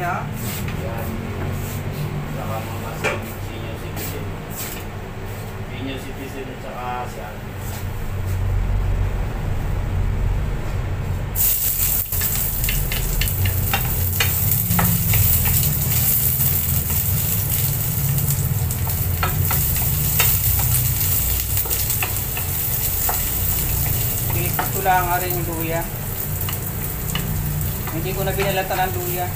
niya. Yan. Saka mga senior citizen. Senior citizen at saka siya. Ito lang nga rin yung luya. Hindi ko na binalatan ng luya.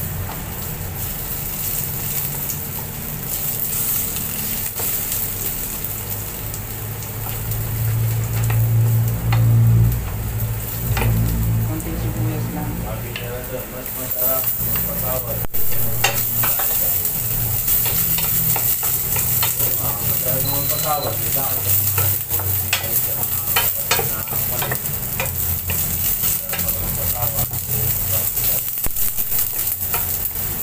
Konting sibuyas lang. Sabi nila doon, mas masarap, mas matawad. Masarap naman patawad. Hindi ako sa mga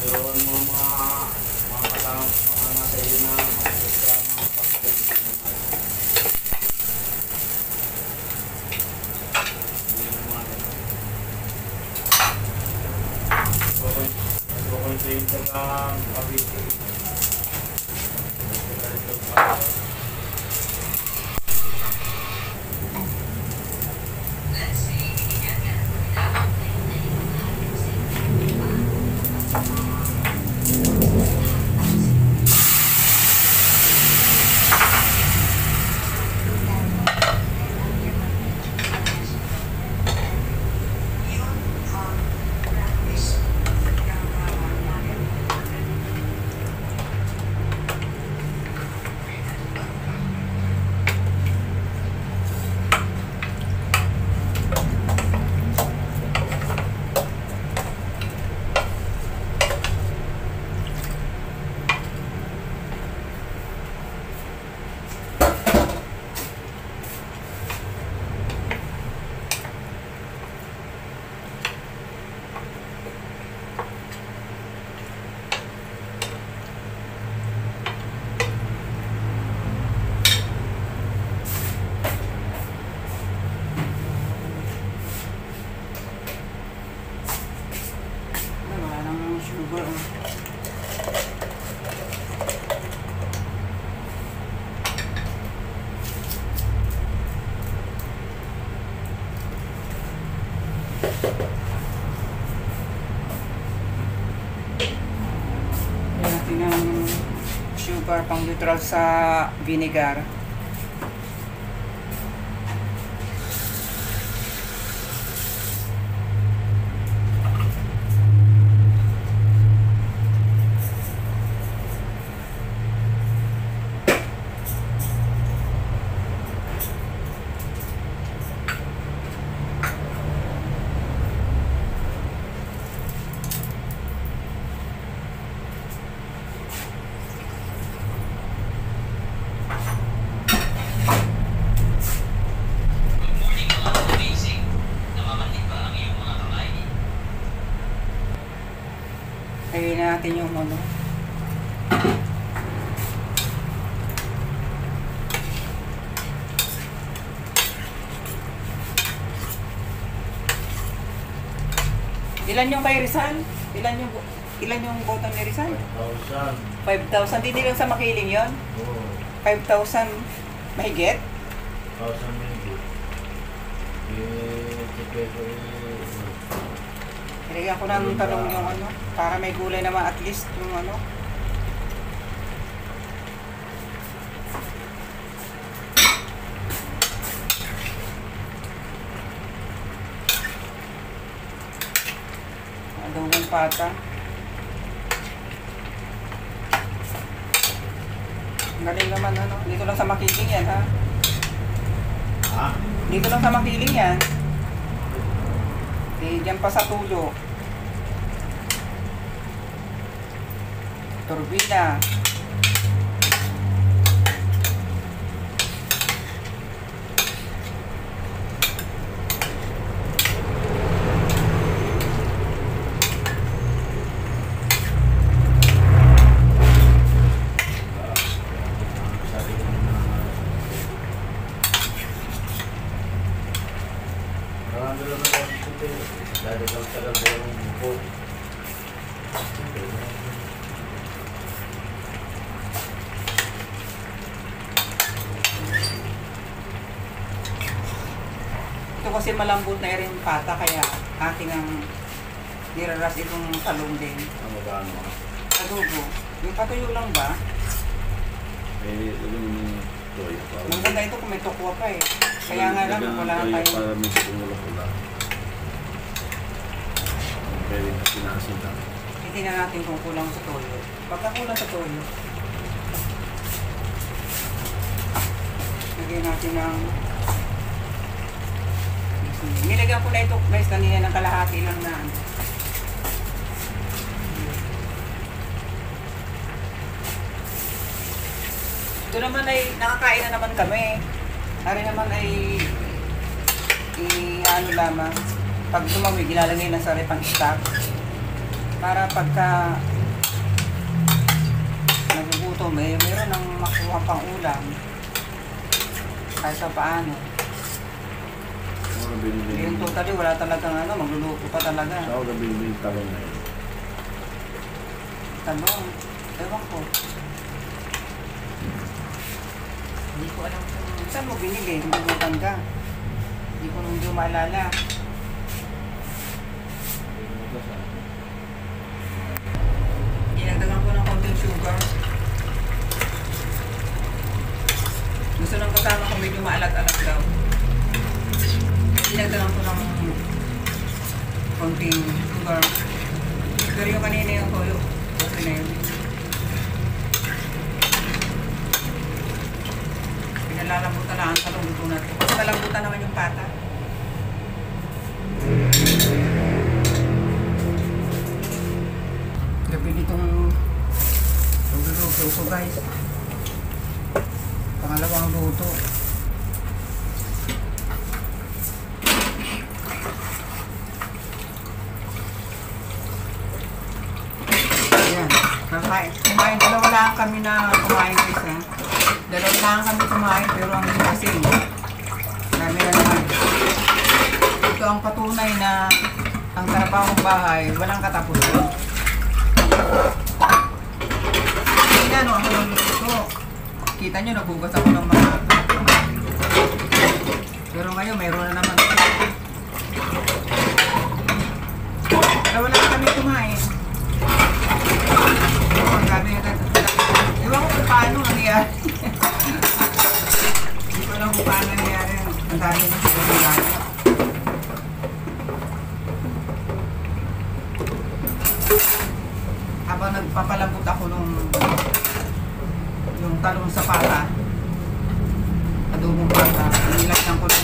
turuan mo mga kasama, mga nasa iyo na mag-extra ng pag-extra ng hindi naman nagpo-concentrate lang kabiti. Ayan, natin yung sugar pang neutral sa vinegar. Lagyan natin yung ano. Ilan yung kay Rizal? Ilan yung bottle ni Rizal? 5,000. 5,000. Hindi lang sa makiling yon. Oo. 5,000 mahigit? 1,000 maybe. Ilagyan ko ng talong yung ano, para may gulay naman at least yung ano. Adobong pata. Galing naman ano, dito lang sa makiling yan ha. Ha? Dito lang sa makiling yan. Diyan pa sa tulo. Turbina. Ito kasi malambot na rin yung pata, kaya akin ang niraras itong talong din. Ano ba ano? Adobo. Yung patuyo lang ba? Eh, yung toy. Maganda ito kung may tokwa pa eh. Kaya nga lang, wala na tayo. Para medyo kumula-kula. Pwede na pinasin lang. Hindi na natin kung kulang sa toyo. Pagka kulang sa toyo, lagyan natin ng... Nilagyan ko na ito guys kanina ng kalahati lang na ano. Ito naman ay nakakain na naman kami. Ari naman ay ano lamang, pag dumami, gilalagay na sa repang stock para pagka nagugutom eh, meron ng makuha pang ulam kahit sa paano. Yung totally wala talagang ano, magluluto pa talaga. Ako nabili talong na yun. Talong, ewan ko. Hindi ko alam kung saan mo binili, hindi mo tanda. Hindi ko maalala. Dinagdagan ko ng konting sugar. Gusto ng kasama ko medyo maalat-alat daw. Dinagdagan ko ng konting sugar. Pero yung kanina yung toyo, okay na yun. Pinalalambutan na ang talong luto na ito. Kasi nalambutan naman yung pata. Gabi ditong luto ko guys. Pangalawang luto. Ayan. Kumain. Dalawa lang kami na kumain guys ha. Dalawa lang kami kumain pero ang kasi dami na naman. Ito ang patunay na ang trabahong bahay walang katapusan. Ayan o, ang luto. Kita nyo, nagugas ako ng mga pero ngayon mayroon na naman. Dalawa lang kami kumain. Ang gabi na ewan ko kung paano nangyari. Hindi ko alam kung paano nangyari. Ang dami na siguro. Habang nagpapalambot ako nung yung talong sa pata, adobong pata, nilagyan ko lang.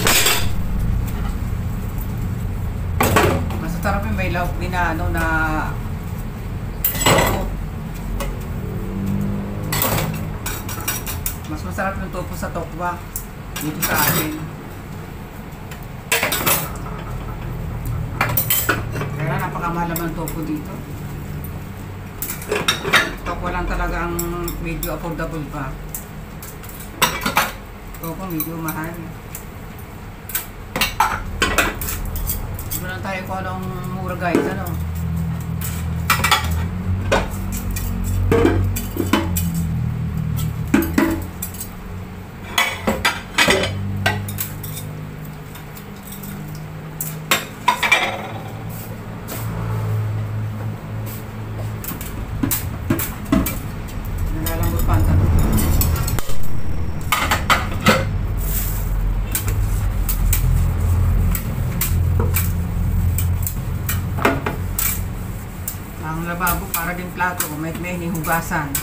Masasarap yung may lauk din na ano na mas masarap yung tofu sa tokwa dito sa atin. Kaya napakamahal naman tofu dito. Tokwa lang talaga ang medyo affordable pa. Tofu medyo mahal. Hindi lang tayo kung anong mura guys, ano. Ang lababo para din plato, may hinugasan.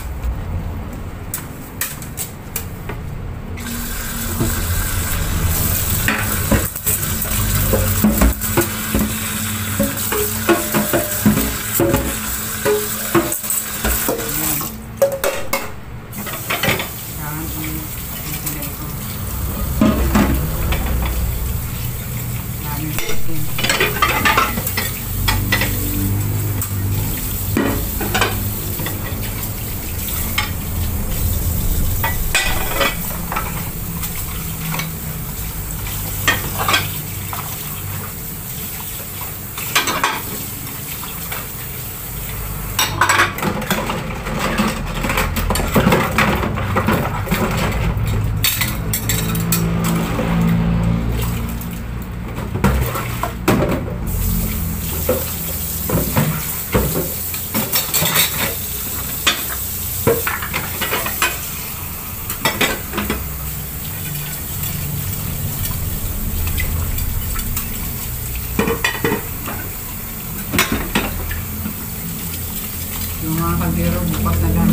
mga kaldero, bukas na lang.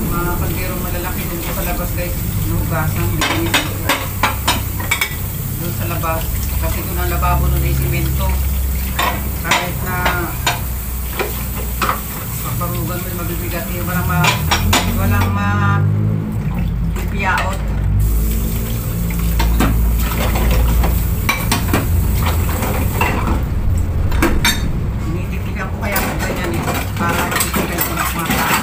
Mga kaldero malalaki dun sa labas guys, nugasan, binibisin ko. Doon sa labas, kasi doon ang lababo doon ay simento. Kahit na paparugan mo yung mabibigat, eh, walang pipiyaot. Tinititigan ko kaya kung ganyan eh, para matitigan ko ng mga tao.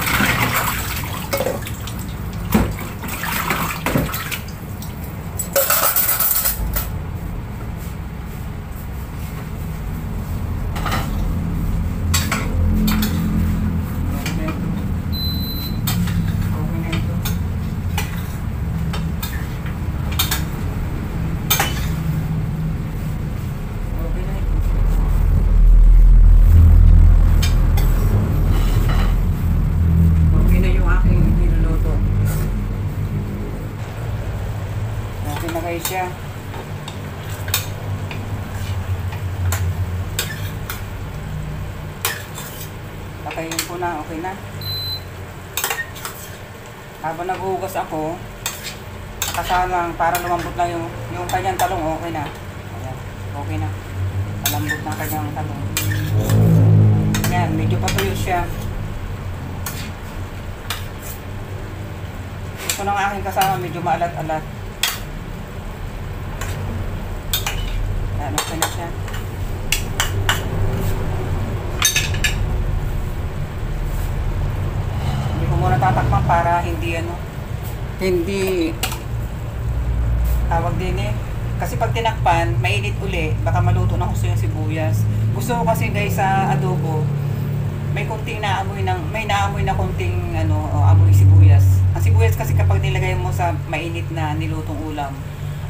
Siya. Patayin ko na, okay na. Habang naghuhugas ako, nakasalang para lumambot lang yung kanyang talong, okay na. Ayan, okay na. Malambot na kanyang talong. Ayan, medyo patuyo siya. Ito ng aking kasama, medyo maalat-alat. Ano ka na siya? Hindi ko muna tatakpan para hindi tawag din eh. Kasi pag tinakpan, mainit uli, baka maluto na gusto yung sibuyas. Gusto ko kasi guys sa adobo, may naamoy na konting amoy sibuyas. Ang sibuyas kasi kapag nilagay mo sa mainit na nilutong ulam,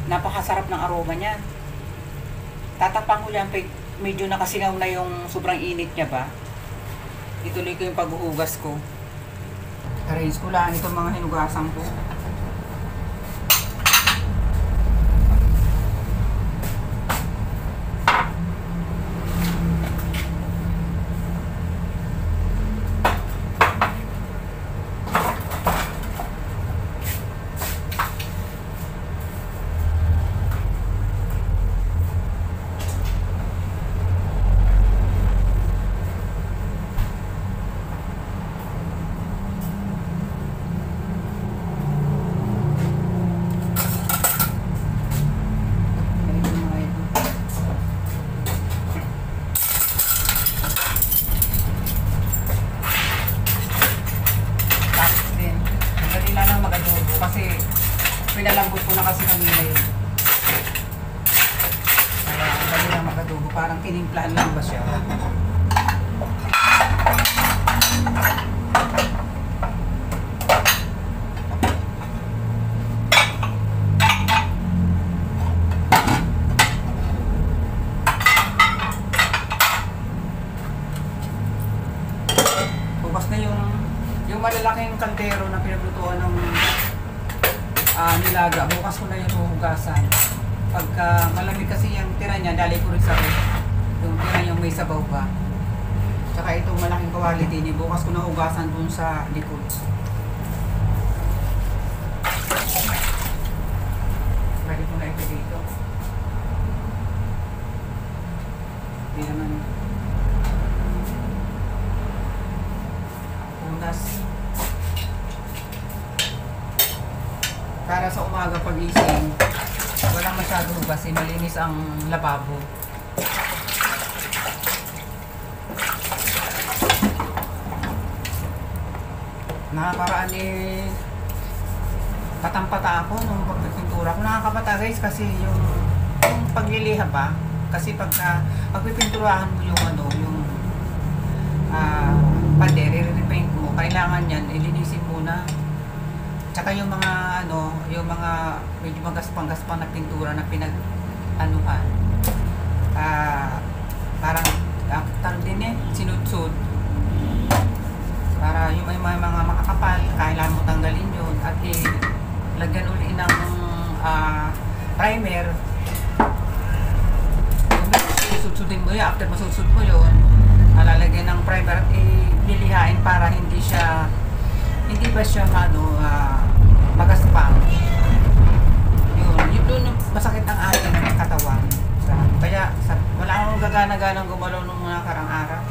napakasarap ng aroma niya. Tatakpan ko lang, medyo nakasingaw na yung sobrang init niya ba. Ituloy ko yung paghuhugas ko. Arrange ko lang itong mga hinugasan ko. Pinalambot ko na kasi kanina yun. Kaya ang dali lang mag-adobo. Parang tinimplahan lang ba siya? Bukas na yung malalaking kaldero na pinaglutuan ng nilaga, bukas ko na yung huhugasan. Pagka malamig kasi yung tira niya, dali ko rin sa ref. Yung tira yung may sabaw ba. Tsaka itong malaking quality niya, bukas ko na hugasan dun sa likod. Balik ko na ito dito. Hindi naman. Unas. Para sa umaga pag-ising, walang masyado hugas, malinis ang lababo. Nakakaraan patang-pata ako nung pagpipintura ko. Nakakapata guys kasi yung pagliliha ba, kasi pagpipinturahan mo yung pader, i-repaint mo, kailangan yan, ilinisin muna. Tsaka yung mga medyo magaspang-gaspang na pintura na pinag-anuhan. Parang din sinudsud. Para yung may mga makakapal, kailangan mo tanggalin yun at lagyan uli ng primer. Susunod susutin mo yun, after masusut mo yun, lalagyan ng primer at lilihain para hindi ba siya magaspang. Yun doon masakit ang ating katawan. Kaya wala akong gagana-ganang gumalaw nung mga karang araw.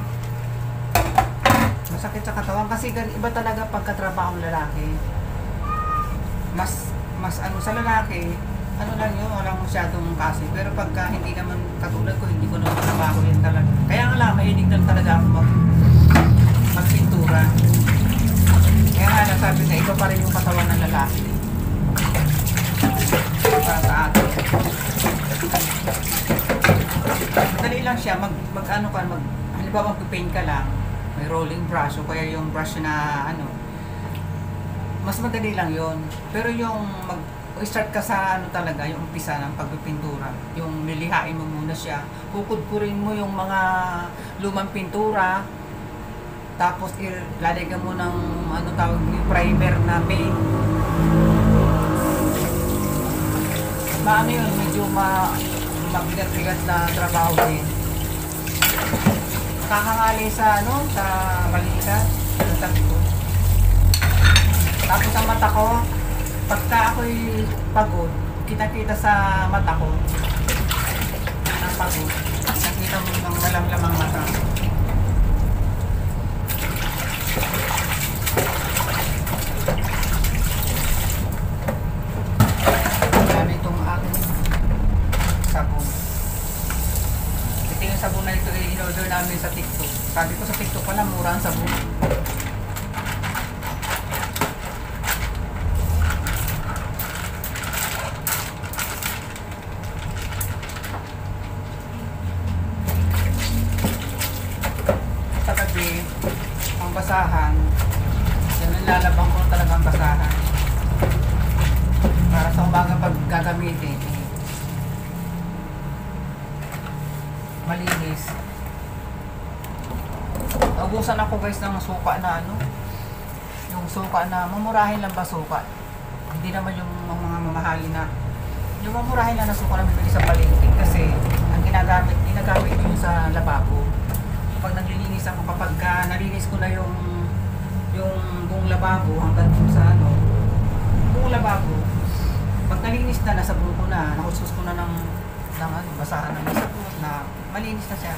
Masakit sa katawan kasi iba talaga pagkatrabaho ng lalaki. Mas sa lalaki, lang yun, walang masyadong kasi. Pero pagka hindi naman katulad ko, hindi ko naman trabaho yan talaga. Kaya nga lang, mahilig lang talaga ako magpintura. Kaya nga, nasabi na iba pa rin yung katawan ng lalaki. Para sa atin. Madali lang siya, halimbawa magpipaint ka lang, may rolling brush, o kaya yung brush na mas madali lang yon. Pero yung start ka sa talaga, yung umpisa ng pagpipintura, yung nilihain mo muna siya, kukudkurin mo yung mga lumang pintura, tapos lalagyan mo ng tawag yung primer na paint. Yun, medyo mabigat-bigat na trabaho din. Kakangali sa balikat, sa tabi ko. Tapos ang mata ko, pagka ako'y pagod, kita-kita sa mata ko ang pagod. Nakita mo ng malamlamang mata. Dami itong aking sabon. Ito yung sabon na ito in-order namin sa TikTok. Sabi ko sa TikTok pala, mura ang sabon. Ang basahan, yan nilalabang ko talagang basahan para sa umaga pag gagamitin malinis. Naubusan ako guys ng suka na yung suka na mamurahin lang ba suka, hindi naman yung mga mamahalin na yung mamurahin lang na suka na bibili sa palengke kasi ang ginagamit ko yung sa lababo. Pag naglilinis ako, kapag nalinis ko na yung buong lababo hanggang dun sa buong lababo, pag nalinis na, nasabon ko na, nakusus ko na ng basahan ng sabon na malinis na siya.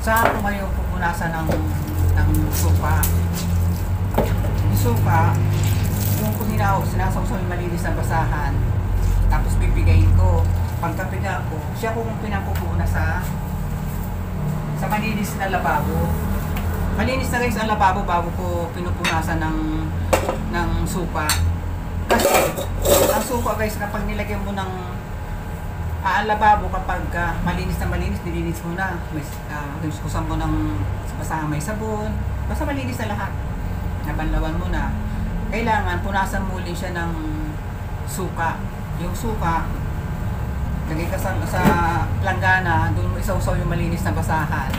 Saka ako ngayon pupunasan ng suka. Yung suka, yung sinasawsaw yung malinis na basahan, tapos bibigayin ko. Pagkapiga ko, siya kung pinapupunas sa malinis na lababo. Malinis na guys ang lababo bago ko pinupunasan ng suka. Kasi ang suka guys, kapag nilagyan mo ng lababo, kapag malinis na malinis, nilinis mo na. Kuskusan mo ng basahan, may sabon. Basta malinis na lahat. Nabanlawan mo na. Kailangan punasan mo ulit siya ng suka. Yung suka, lagay ka sa planggana, doon mo isawsaw yung malinis na basahan.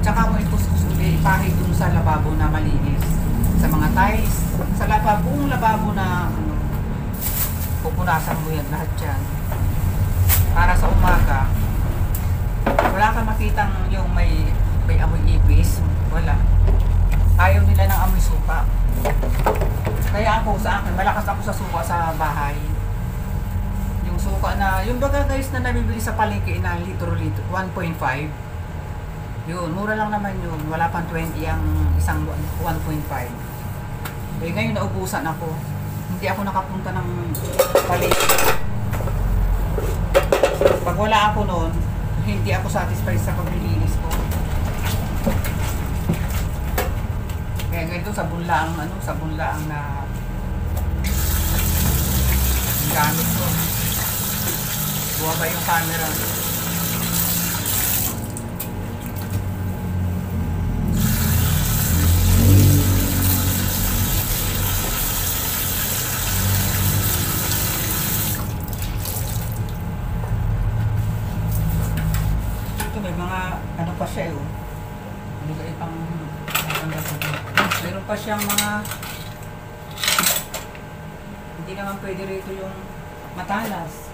Tsaka mo ikuskus ulit, ipahid doon sa lababo na malinis. Sa mga tiles, sa buong lababo na pupunasan mo yan lahat yan. Para sa umaga, wala kang makitang yung may amoy ipis. Wala. Ayaw nila ng amoy suka. Kaya ako sa akin, malakas ako sa suka sa bahay. Suka na, yung baga guys na nabibili sa palengke na litro 1.5, yun, mura lang naman yun, wala pang 20 ang isang 1.5. Ngayon naubusan ako, hindi ako nakapunta ng palengke. Pag wala ako noon, hindi ako satisfied sa paglilinis ko. Kaya ganito sabon lang na gamit ko. Buha ba yung camera? Ito may mga pa siya ano ba ipang meron pa siyang mga hindi naman pwede rito yung matalas.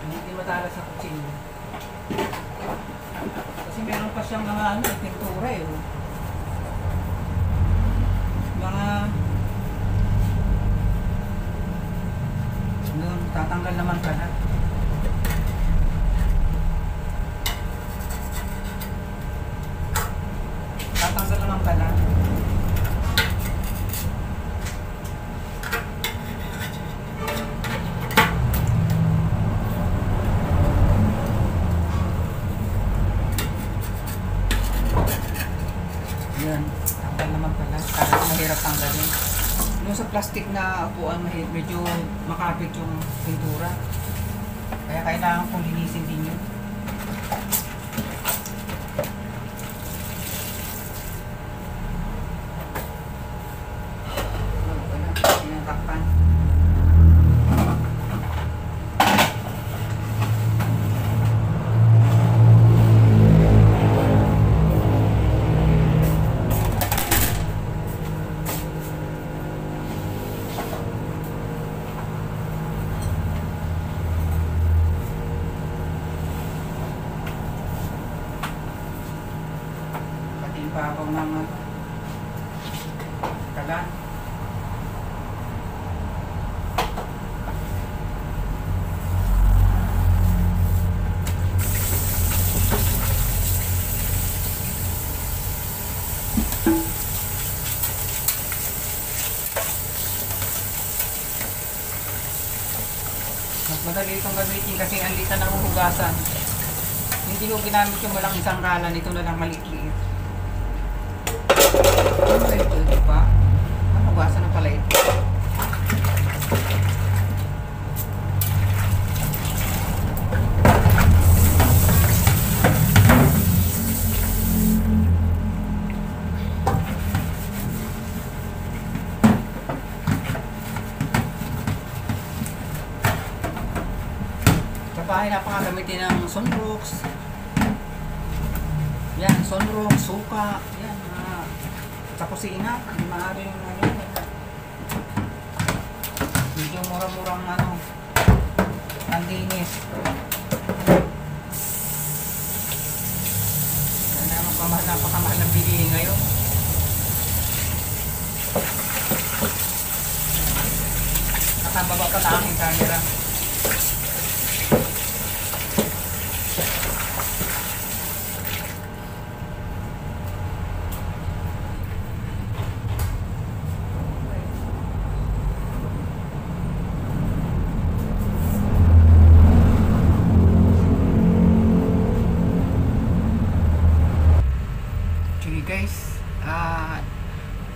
Hindi matalas sa kutsilyo. Kasi meron pa siyang mga ano, pintura eh. Oh. Mga doon, tatanggal naman pala. Tatanggal naman pala. Yan, tanggal naman pala. Parang mahirap tanggalin. Yung sa plastic na upuan, medyo makapit yung pintura. Kaya kailangan kong linisin din yun. Takpan. Pati yung babaw ng kalan. Mas madali itong gamitin kasi ang liit na hugasan. Hindi ko ginamit yung walang isang kalan, ito na lang maliit-liit. Ano ba ito? Ito pa? Ang hugasan na pala ito. Sa bahay napakagamitin ng sunrocks. Yan, sunrocks, suka. Yan, sa kusina. Hindi maaaring ano. Medyo mura-murang ano. Pandinis. Napakamahal ng bilihin ngayon. Nakababa pa na aking camera. Sige guys,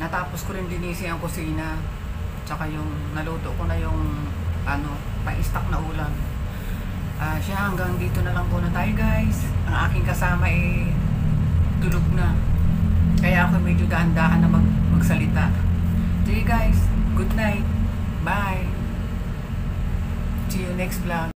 natapos ko rin linisin ang kusina, tsaka yung naluto ko na yung ano, pa-stock na ulam. Siya hanggang dito na lang muna tayo guys. Ang aking kasama ay tulog na, kaya ako medyo dahan-dahan na magsalita. Sige guys, good night, bye, see you next vlog.